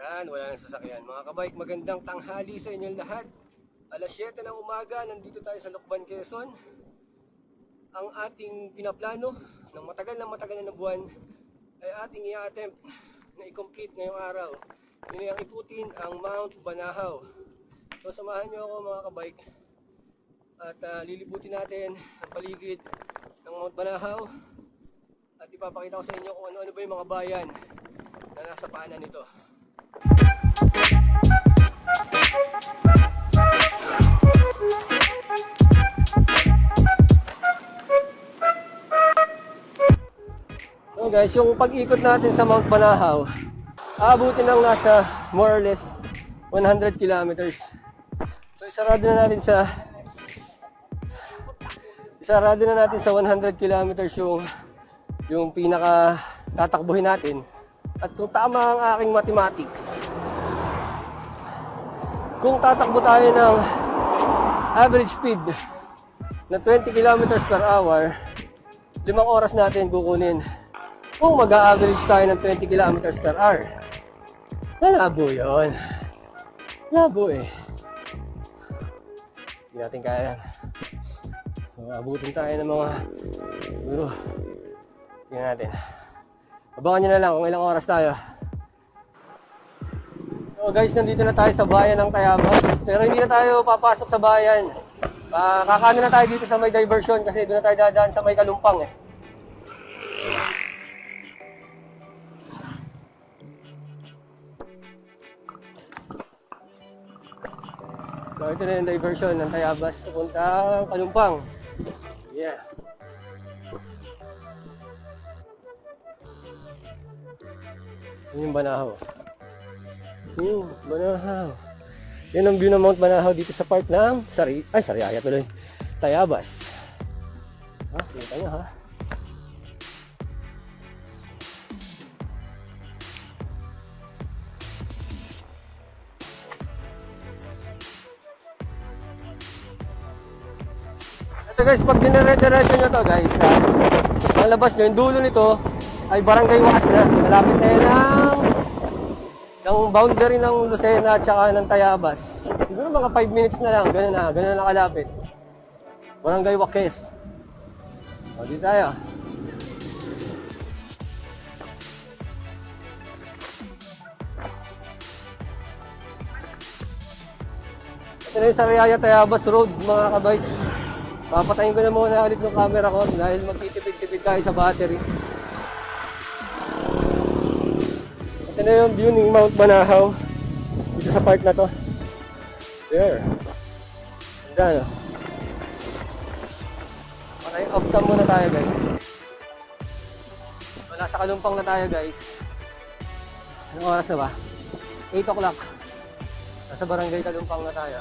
Yan, wala nang sasakyan. Mga kabike, magandang tanghali sa inyong lahat. Alas 7 ng umaga, nandito tayo sa Lucban, Quezon. Ang ating pinaplano ng matagal na buwan ay ating i-attempt na i-complete ngayong araw. Yun ang ikutin ang Mount Banahaw. So samahan nyo ako mga kabike at lilibutin natin ang paligid ng Mount Banahaw at ipapakita ko sa inyo kung ano-ano ba yung mga bayan na nasa paanan nito. So guys, yung pag-ikot natin sa Mount Banahaw, aabutin ng nasa more or less 100 kilometers. So isarado na natin sa 100 kilometers yung pinaka tatakbuhin natin. At kung tama ang aking mathematics, kung tatakbo tayo ng average speed na 20 kilometers per hour, 5 oras natin kukunin. Kung mag-a-average tayo ng 20 kilometers per hour, malabo yun. Labo eh. Hindi natin kaya. Abutin tayo ng mga siguro. Tingnan natin. Abangan nyo na lang kung ilang oras tayo. So guys, nandito na tayo sa bayan ng Tayabas. Pero hindi na tayo papasok sa bayan. Kakaano na tayo dito sa may diversion kasi doon na tayo dadaan sa may Kalumpang eh. So ito na yung diversion ng Tayabas papuntang Kalumpang. Yeah. Yun yung Banahaw. Banahaw. Yan ang view ng Mount Banahaw dito sa part ng Sariaya tuloy. Tayabas. Kita nyo ha. Ito guys, pag dinire-diretso nyo to guys, ang labas nyo, yung dulo nito ay Barangay Waas na. Malapit na yan ng boundary ng Lucena at saka ng Tayabas. Siguro mga 5 minutes na lang, ganun na kalapit. Barangay Waques. O, dito tayo. Ito na yung Sariaya Tayabas Road mga kabike. Papatayin ko na muna ulit ng camera ko dahil magtitipid-tipid tayo sa battery. Ito na yung view ng Mount Banahaw dito sa part na to. There. Ganda no? Okay, off cam muna tayo guys. Wala sa Kalumpang na tayo guys. Anong oras na ba? 8 o'clock. Nasa Barangay Kalumpang na tayo.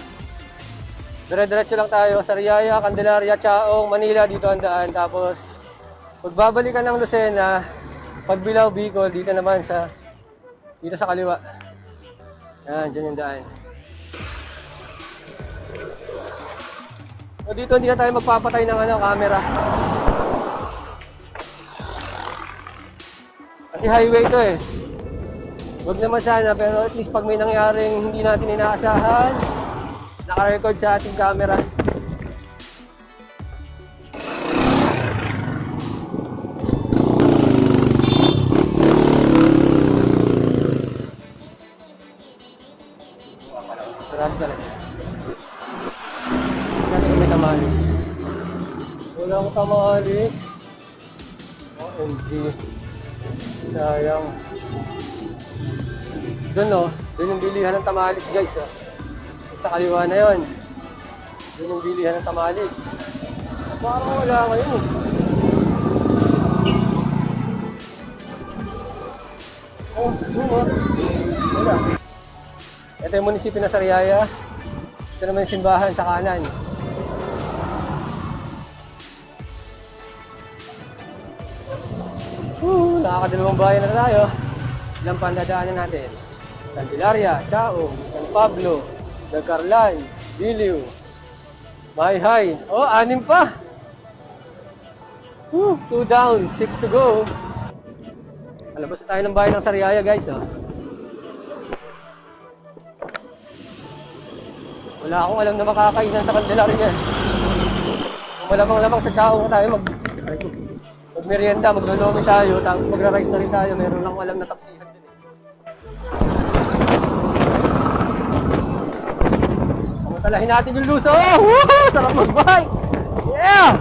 Dire-diretso lang tayo, Sariaya, Candelaria, Chaong, Manila, dito ang daan. Tapos, pagbabalikan ng Lucena, Pagbilao, Bicol, dito naman dito sa kaliwa. Yan, dyan yung daan. So, dito hindi na tayo magpapatay ng camera. Kasi highway to eh. Huwag naman sana, pero at least pag may nangyaring hindi natin inaasahan, naka-record sa ating camera. Sarado talaga. Saan kami tamalis? Wala akong tamalis. OMG. Sayang. Doon no, doon yung bilihan ng tamalis guys. Sa kaliwa na yon. Yun yung bilihan ng tamales. Parang wala ngayon eh. Oh, yun oh. Wala. Ito yung munisipyo ng Sariaya. Ito naman yung simbahan sa kanan. Nakakadalawang bayan na tayo. Ilang pandadaanan natin? Candelaria, Chao, San Pablo, Nagcarlan, Diliw, Mayhay. Oh, 6 pa! 2 down, 6 to go. Alabas tayo ng bayan ng Sariaya, guys. Oh. Wala akong alam na makakainan sa Candelaria. Kung malamang-lamang sa Chao tayo mag-merienda, maglolomi tayo, tapos magra-rice na rin tayo. Meron lang alam na tapsihan din eh. Pamantalahin natin yung luso! Woohoo! Sarap mag-bike! Yeah!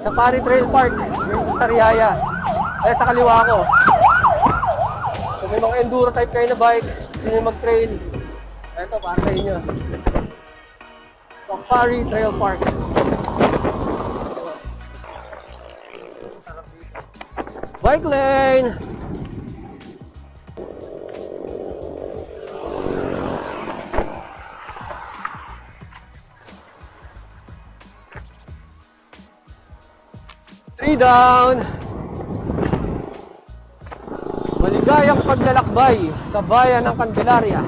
Sa Pari Trail Park, yung sa Sariaya. Kaya sa kaliwa ko. Kung may mga enduro type kayo na bike, gusto nyo mag-trail, ito para sa inyo. Sa Pari Trail Park. Bike lane! Three down! Maligayang paglalakbay sa bayan ng Candelaria.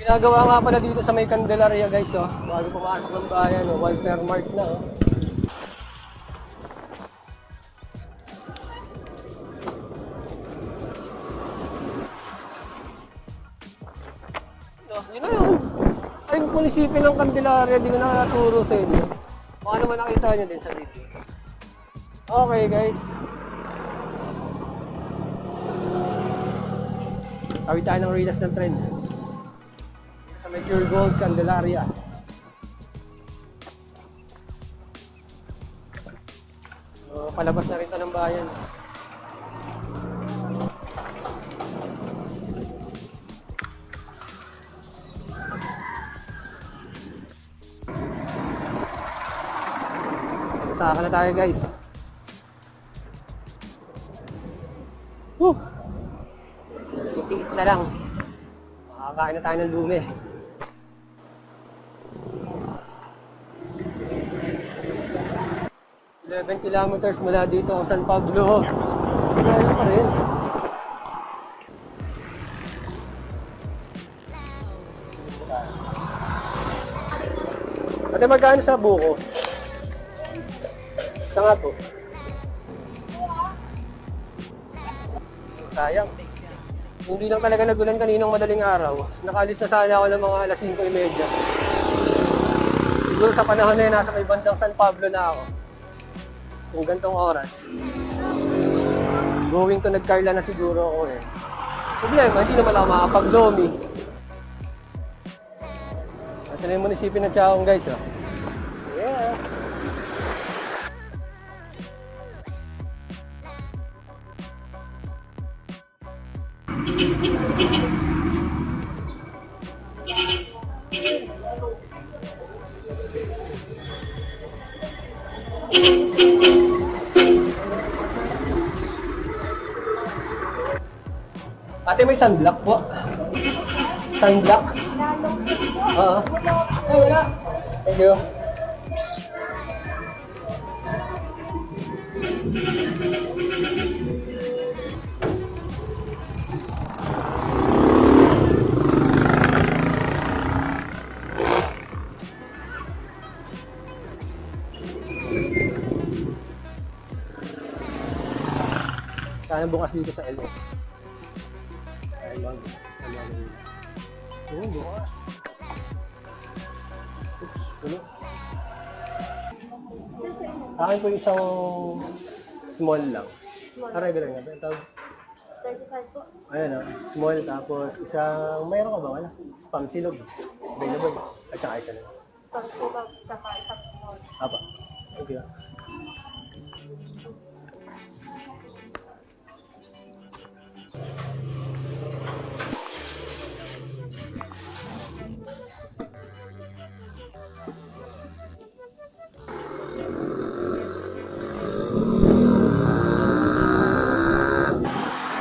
Ginagawa nga pala dito sa may Candelaria, guys, oh. Bago pumasok ng bayan, oh. Walter Mart na, oh. Yun na yun. Ay, munisipyo ng Candelaria, di ko nakaturo sa inyo. Baka naman nakita nyo din sa video. Okay, guys. Tawid tayo ng Rilas ng trend. Sa may Pure Gold, Candelaria. So, palabas na rin ito ng bayan. Saka na tayo, guys. Titikit na lang. Makakain na tayo ng lumi. Eleven kilometers mula dito ang San Pablo. Kaya pa rin. Ate, magkano sa buko? Isa nga po. Sayang. Hindi lang talaga nagulan kaninang madaling araw. Nakalis na sana ako ng mga alas 5:30. Siguro sa panahon na yun, nasa may bandang San Pablo na ako. Kung gantong oras. Going to Nagcarlan na siguro ako eh. Problema, hindi naman ako makapag-lomi. At na yung munisipyo ng Chaong, guys, oh. Yeah. Ate, may sunblock po. Sunblock? Oo. Ay, wala. Thank you. Sana bukas dito sa LS. Oo, bukas. Oops, puno. Akin po isang small lang. Regular nga ba? Tawag? 35 po. Ayan o, small, tapos isang, mayroon ka ba? Wala. Spam silog. Available. At saka isa lang. Pag-ibag, saka isang po. Apa. Thank you.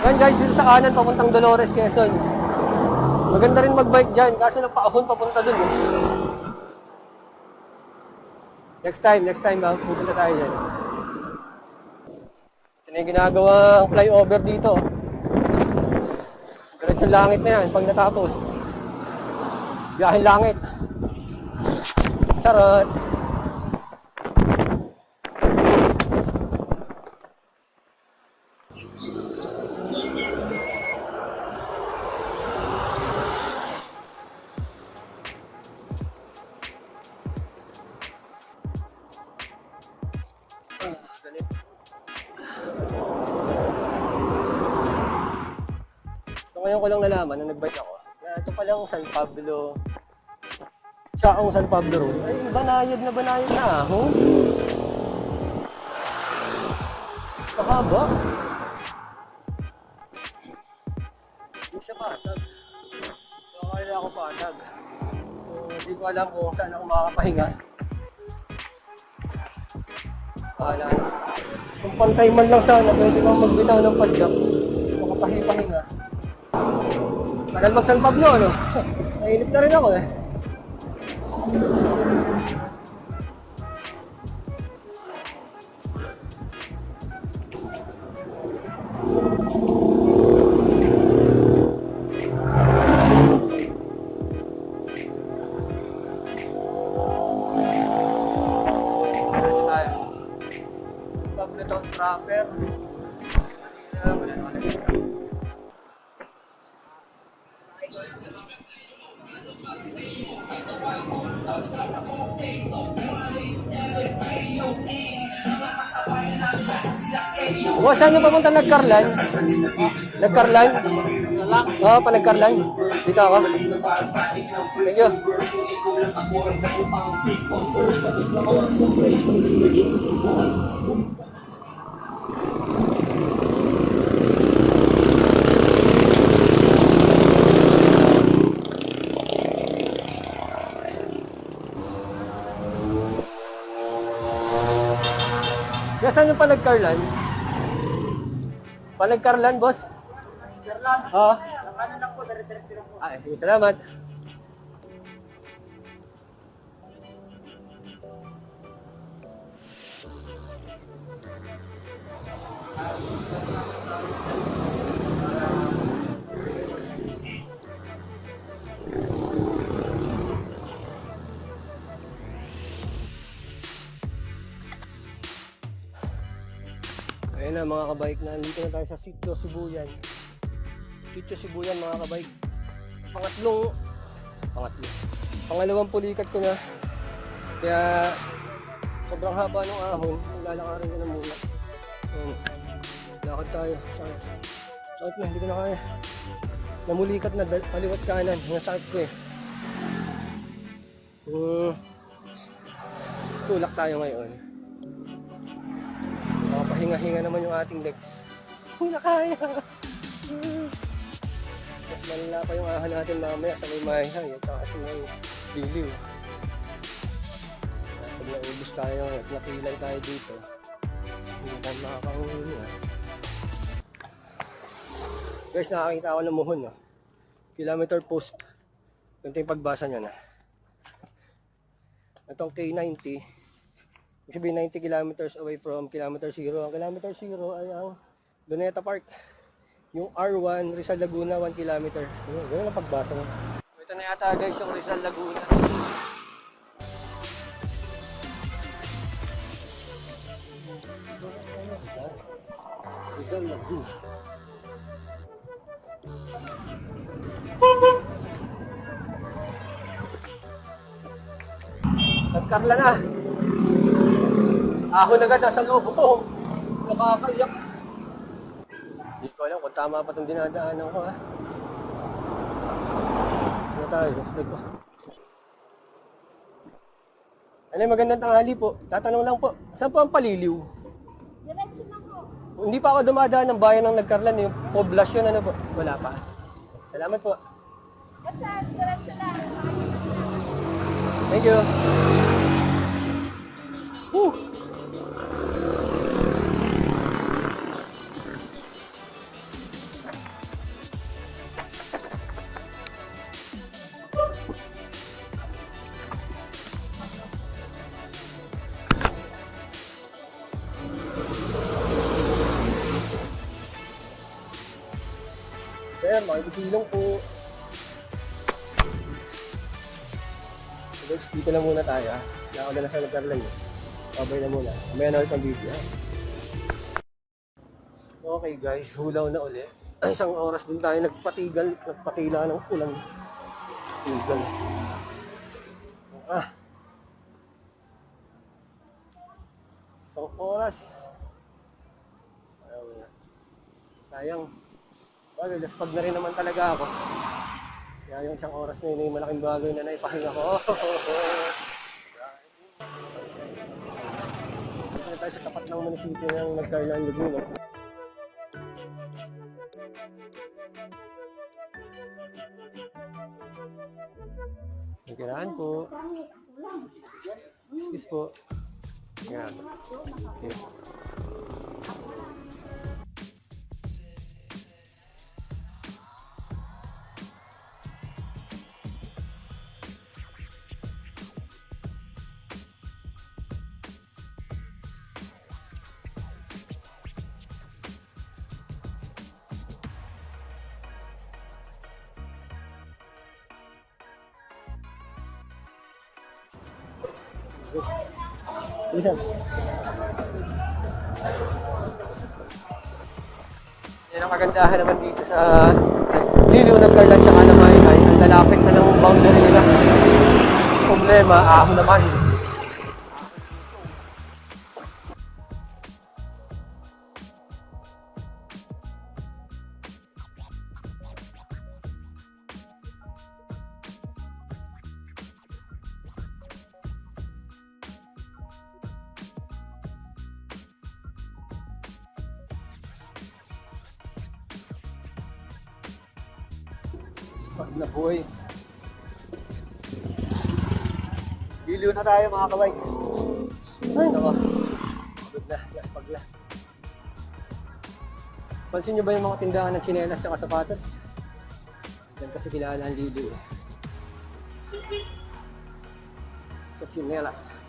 Yan guys, dito sa kanan, papuntang Dolores, Quezon. Maganda rin mag-bike dyan, kaso napaahon papunta dun eh. Next time ba, pupunta tayo dyan. Ito na yung ginagawang flyover dito. Diretso yung langit na yan, pag natapos. Biyahin langit. Charot! So ngayon ko lang nalaman nung nag-bike ako na ito palang San Pablo Chaong San Pablo Road ay banayad na ahon. Kahaba. Hindi siya patag. So kaya ako patag. So hindi ko alam kung saan ako makakapahinga. Wala na. Kung pantay man lang sana, pwede kang magbitaw ng padyak. Makapahinga. Tagal mag San Pablo, ano? Nainip na rin ako eh. Pablo Town Trapper. Wala na ulit. O, saan nyo papunta nagkarlan? Nagkarlan? Oo, pa nagkarlan. Dito ako. Thank you. Saan yung Panagkarlan? Panagkarlan, boss? Panagkarlan? Oo. Ano lang po, dire-diretso lang po. Ah, sige, salamat. Ayan na mga kabike, nandito na tayo sa Sitio Sibuyan. Sitio Sibuyan mga kabike. Pangalawang pulikat ko na. Kaya sobrang haba ng ahon, lalakarin ko na muna. Lakad tayo. Sakit na, hindi ko na kaya. Namulikat na, paliwat kanan, nasakit ko eh. Tulak tayo ngayon. Pahinga-hinga naman yung ating legs. Hindi na kaya. Mas malala pa yung ahon natin mamaya sa may mahihay at saka sa may diliw. Pag naubos tayo at nakilay tayo dito, hindi tayo makakahuhinga. Guys, nakakita ako ng muhon. Kilometer post. Ganito yung pagbasa niya na. Itong K90. It should be 90 kilometers away from kilometer 0. Ang kilometer 0 ay ang Luneta Park. Yung R1, Rizal Laguna, 1 kilometer. Ganun ang pagbasa mo. Ito na yata guys yung Rizal Laguna. Rizal Laguna. Nagkarla na. Ahon agad nasa lubong. Nakakaiyak. Hindi ko alam kung tama pa itong dinadaanan ko ha. Ano tayo? Ano, magandang tanghali po. Tatanong lang po, saan po ang Paliliw? Diretso na po. Hindi pa ako dumadaan ng bayan ng Nagkarlan, yung poblasyon, ano po? Wala pa. Salamat po. Basta, diretso lang. Thank you. Woo! Sir, makikisilong po. Guys, dito na muna tayo ha. Nakagala sa Nagkarlan eh. Babay na muna. Mamaya na ulit ang video ha. Okay guys, hulaw na uli. Isang oras din tayo nagpatila ng ulang tigal. Isang oras. Ayaw na. Sayang. Well, laspag na rin naman talaga ako. Kaya yung isang oras na yun, yung malaking bagay na naipahinga ko. Dito tayo sa tapat ng munisipyo ng Nagkarlan, Laguna. Nagkiraan po. Excuse po. Yan. Okay. Listen. Yan ang kagandahan naman dito sa Liliw, Nagkarlan, tsaka na Maykay. Ang lalapit na ng boundary nila. Problema, ahon naman. Pag na boy. Liliw na tayo mga kabay. Ay, nako. Pagod na, pag na. Pansin nyo ba yung mga tindahan ng tsinelas at sapatos? Yan kasi kilala ang Liliw. Sa tsinelas.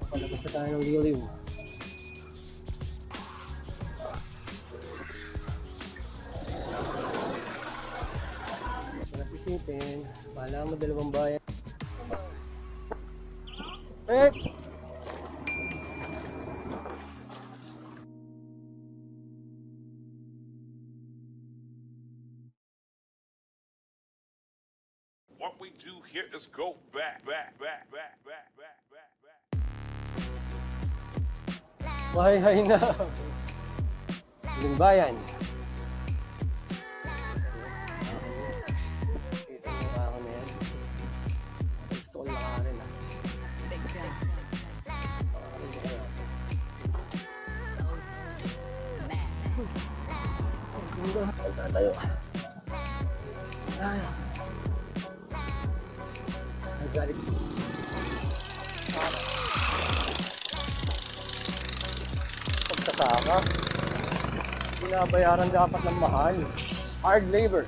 Palabas na tayo ng Liliw. Sarap isipin. Pala mo dalawang bayan. Eh! What we do here is go back. Bahay na! Limbayan. Kita mo ba ako na yan? Gusto ko lakarin ah. Ang tayo. Ay. Nagalit. Pagkasama, binabayaran dapat ng mahal. Hard labor.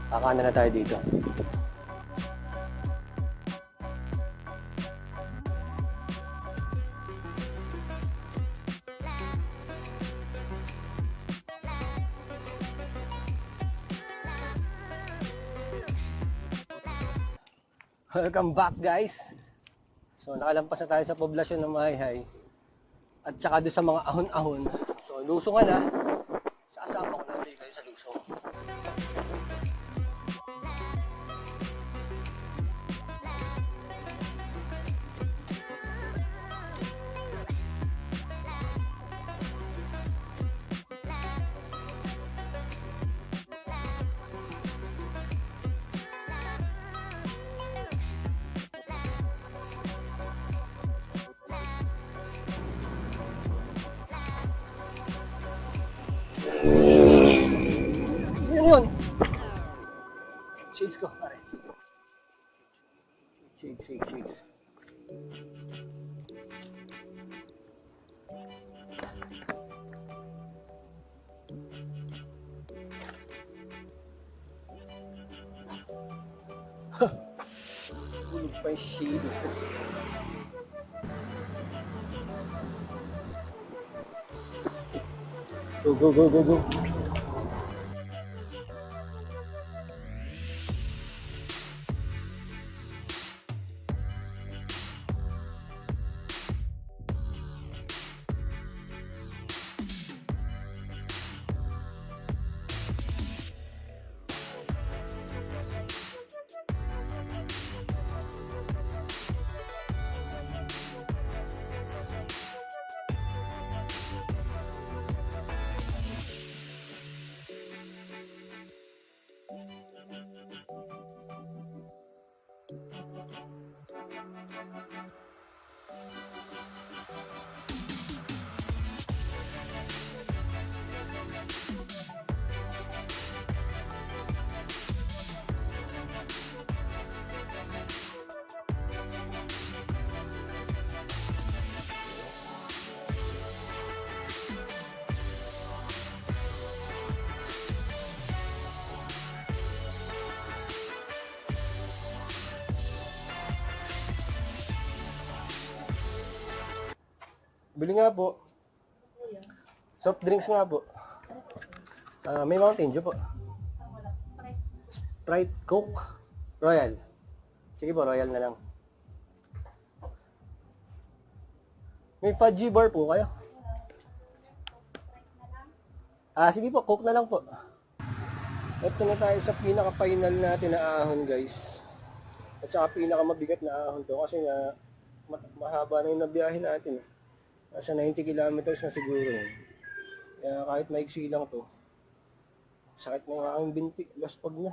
Kakanan na tayo dito. Welcome back guys. So nakalampas na tayo sa poblasyon ng Mahayhay at saka doon sa mga ahon-ahon. So lusungan na. Sasama ko na ulit kayo sa lusong. Yun. Shades ko, pare. Shades. Tulog pa yung shades. Go. Bili nga po. Soft drinks nga po. May Mountain Dew po. Sprite, Coke, Royal. Sige po, Royal na lang. May fudgy bar po kayo. Sige po, Coke na lang po. Ito na tayo sa pinaka-final natin na ahon, guys. At saka pinaka-mabigat na ahon to kasi nga mahaba na yung nabiyahin natin. Nasa 90 kilometers na siguro yun. Kaya kahit maiksi lang to, sakit na yung aking binti, laspag na.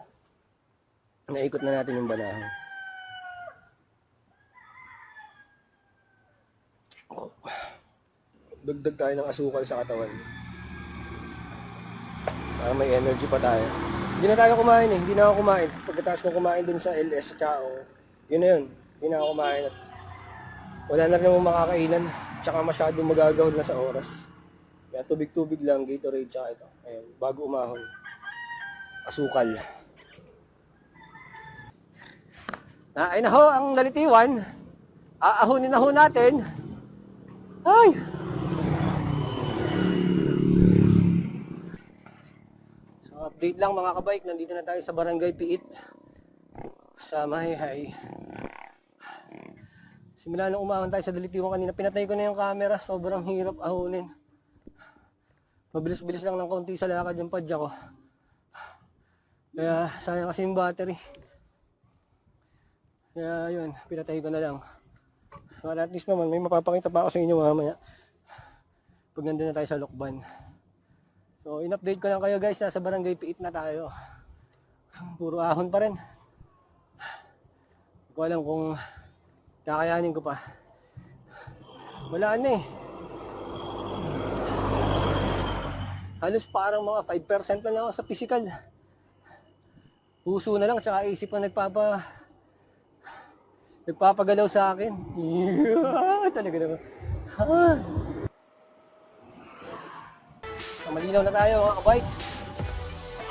Naikot na natin yung banahan. Dagdag tayo ng asukal sa katawan. Para may energy pa tayo. Hindi na tayo kumain eh, hindi na ako kumain. Pagkatapos kong kumain dun sa LS sa Chao, yun na yun. Hindi na ako kumain at wala na rin akong makakainan. Tsaka masyadong magagahol na sa oras. Kaya tubig-tubig lang, Gatorade, tsaka ito. Ayan, bago umahon. Asukal. Ay na ho, ang nalitiwan. Aahonin na ho natin. Ay! So, update lang mga kabike. Nandito na tayo sa Barangay Piit. Sa Mahayhay. Simula nung umahon tayo sa Dalitiwan kanina, pinatay ko na yung camera. Sobrang hirap ahonin. Mabilis-bilis lang ng konti sa lakad yung padya ko. Kaya sayang kasi yung battery. Kaya yun, pinatay ko na lang. Para at least naman, may mapapakita pa ako sa inyo mamaya. Pag nandun na tayo sa Lokban. So, in-update ko lang kayo guys, nasa Barangay Piit na tayo. Puro ahon pa rin. Hindi ko alam kung kakayanin ko pa. Wala na eh. Halos parang mga 5% na lang ako sa physical. Puso na lang, tsaka isip na nagpapagalaw sa akin. Talaga naman. Malinaw na tayo mga kabikes.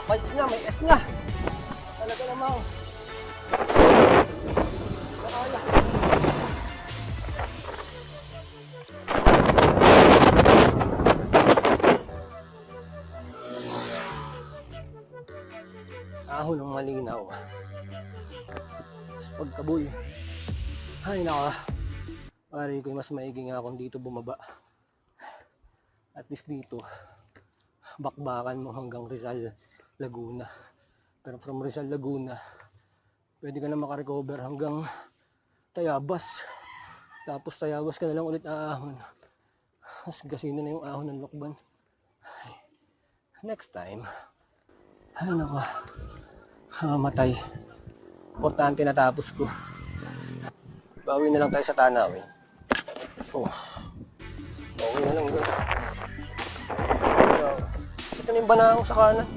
Kabikes na, may S na. Talaga namang. Ahon ng malinaw. Tapos pagkaboy. Ay naka. Pare ko mas maigi nga akong dito bumaba. At least dito, bakbakan mo hanggang Rizal, Laguna. Pero from Rizal, Laguna, pwede ka na makarecover hanggang Tayabas. Tapos Tayabas ka na lang ulit aahon. Mas gasino na yung ahon ng Lokban. Ay, next time, ay nako, matay. Importante natapos ko. Bawi na lang tayo sa Tanawin. Oh, bawi na lang guys. Ito na yung banang sa kanan.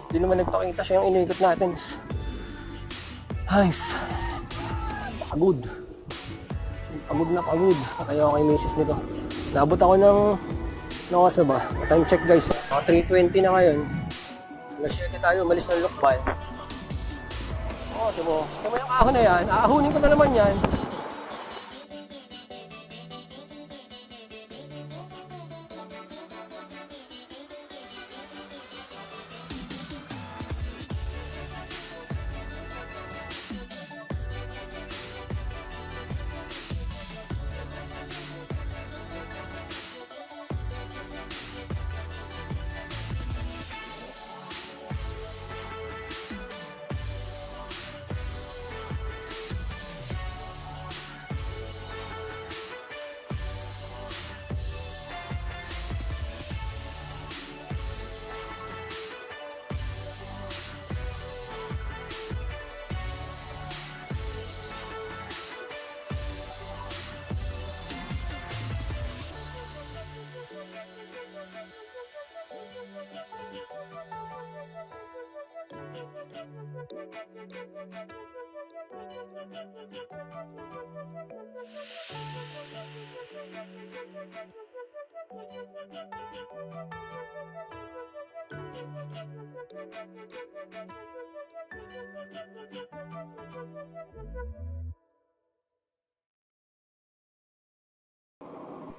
Hindi naman nagpakita siya yung inikot natin. Nice. Pagod. Pagod na pagod. Kaya ako kay misis nito. Nabot ako ng oras na ba? Time check guys. 3:20 na ngayon. Alas 7 tayo. Umalis ng Lokban. Oo, diba? Diba yung ahon na yan? Aahunin ko na naman yan.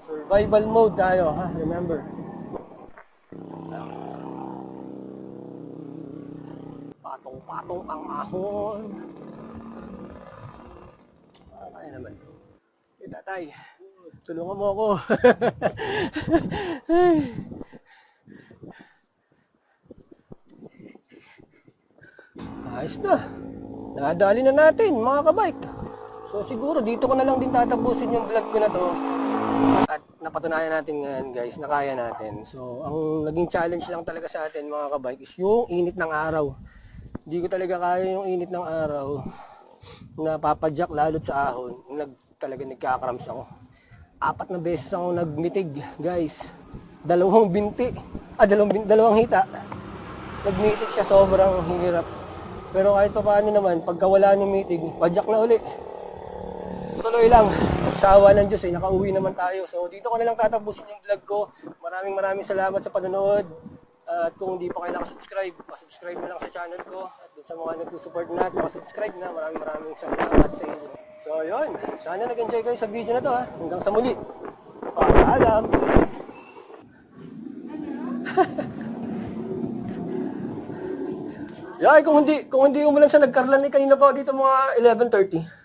Survival mode tayo, ha? Remember. Patong-patong ang ahon. Kaya naman. Eh, tatay, tulungan mo ako. Ayos na. Nadali na natin, mga kabike. So siguro dito ko na lang din tatapusin yung vlog ko na to. At napatunayan natin ngayon guys na kaya natin. So ang naging challenge lang talaga sa atin mga kabike is yung init ng araw. Hindi ko talaga kaya yung init ng araw na papadyak lalo't sa ahon. Talaga nagkakrams ako. 4 na beses ako nagmitig guys. Dalawang hita. Nagmitig siya, sobrang hirap. Pero kahit pa paano naman, pagka wala ng mitig, padyak na uli. Tuloy lang. Sawa ng Diyos nakauwi naman tayo. So dito ko na lang tatapusin yung vlog ko. Maraming salamat sa panonood. At kung hindi pa kayo nakasubscribe, pasubscribe na lang sa channel ko. At dun sa mga nagsusuport na, nakasubscribe na, maraming salamat sa inyo. So yun, sana nag-enjoy kayo sa video na to ha. Hanggang sa muli. Paalam! Yay, kung hindi umulan sa nagkarlan ni kanina pa dito mga 11:30.